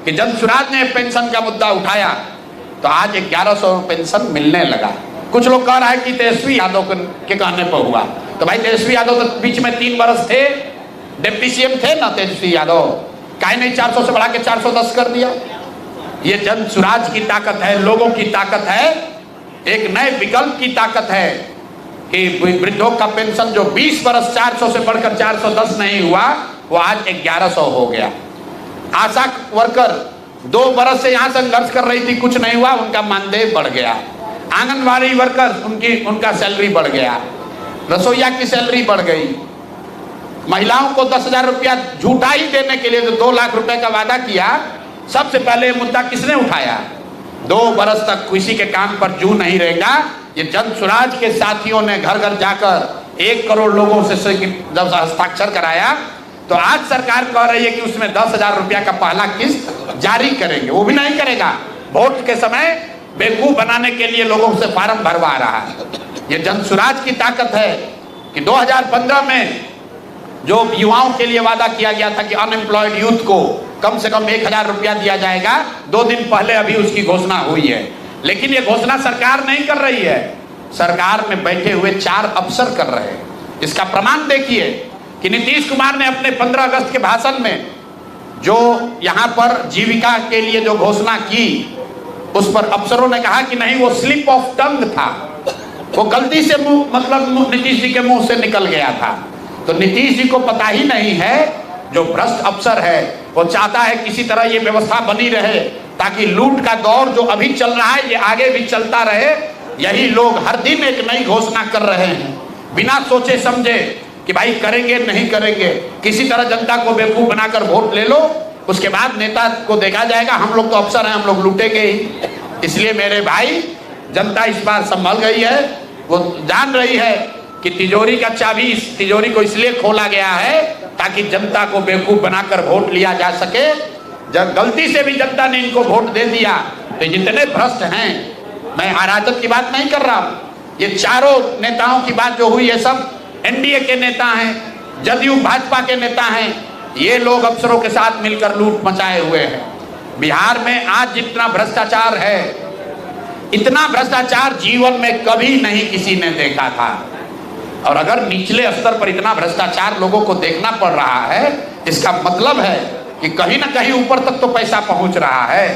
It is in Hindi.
कि जब सुराज ने पेंशन का मुद्दा उठाया तो आज 1100 पेंशन मिलने लगा। कुछ लोग कह रहा है कि तेजस्वी यादव के कहने पर हुआ, तो भाई तेजस्वी यादव तो बीच में 3 वर्ष थे, डिप्टी सीएम थे ना तेजस्वी यादव, काहे नहीं 400 से बढ़ा के 410 कर दिया। ये जन सुराज की ताकत है, लोगों की ताकत है, एक नए विकल्प की ताकत है कि वृद्धों का पेंशन जो 20 वर्ष 400 से बढ़कर 410 नहीं हुआ, वो आज 1100 हो गया। आशा वर्कर 2 वर्ष से यहाँ संघर्ष कर रही थी, कुछ नहीं हुआ, उनका मानदेय बढ़ गया। आंगनबाड़ी वर्कर उनका सैलरी बढ़ गया, रसोईया की सैलरी बढ़ गई। महिलाओं को 10,000 रुपया झूठा ही देने के लिए जो 2 लाख रुपए का वादा किया, सबसे पहले मुद्दा किसने उठाया? 2 वर्ष तक किसी के काम पर जू नहीं रहेगा। ये जन सुराज के साथियों ने घर घर जाकर 1 करोड़ लोगों से जब हस्ताक्षर कराया, तो आज सरकार कह रही है कि उसमें 10,000 रुपया का पहला किस्त जारी करेंगे। वो भी नहीं करेगा, वोट के समय बेवकूफ बनाने के लिए लोगों से फार्म भरवा रहा है। ये जन सुराज की ताकत है कि 2015 में जो युवाओं के लिए वादा किया गया था कि अनएम्प्लॉयड यूथ को कम से कम 1,000 रुपया दिया जाएगा, 2 दिन पहले अभी उसकी घोषणा हुई है। लेकिन ये घोषणा सरकार नहीं कर रही है, सरकार में बैठे हुए 4 अफसर कर रहे हैं। इसका प्रमाण देखिए कि नीतीश कुमार ने अपने 15 अगस्त के भाषण में जो यहाँ पर जीविका के लिए जो घोषणा की, उस पर अफसरों ने कहा कि नहीं, वो स्लिप ऑफ टंग था, वो गलती से मतलब नीतीश जी के मुंह से निकल गया था। तो नीतीश जी को पता ही नहीं है, जो भ्रष्ट अफसर है वो चाहता है किसी तरह ये व्यवस्था बनी रहे ताकि लूट का दौर जो अभी चल रहा है ये आगे भी चलता रहे। यही लोग हर दिन एक नई घोषणा कर रहे हैं, बिना सोचे समझे कि भाई करेंगे नहीं करेंगे, किसी तरह जनता को बेवकूफ बनाकर वोट ले लो, उसके बाद नेता को देखा जाएगा। हम लोग तो अफसर हैं, हम लोग लूटेंगे ही। इसलिए मेरे भाई, जनता इस बार संभल गई है, वो जान रही है कि तिजोरी का चाबी, इस तिजोरी को इसलिए खोला गया है ताकि जनता को बेवकूफ बनाकर वोट लिया जा सके। जब गलती से भी जनता ने इनको वोट दे दिया तो जितने भ्रष्ट हैं, मैं अराजक की बात नहीं कर रहा हूं, ये चारों नेताओं की बात जो हुई है सब एनडीए के नेता हैं, जदयू भाजपा के नेता हैं, ये लोग अफसरों के साथ मिलकर लूट मचाए हुए हैं। बिहार में आज जितना भ्रष्टाचार है, इतना भ्रष्टाचार जीवन में कभी नहीं किसी ने देखा था। और अगर निचले स्तर पर इतना भ्रष्टाचार लोगों को देखना पड़ रहा है, इसका मतलब है कि कहीं ना कहीं ऊपर तक तो पैसा पहुंच रहा है।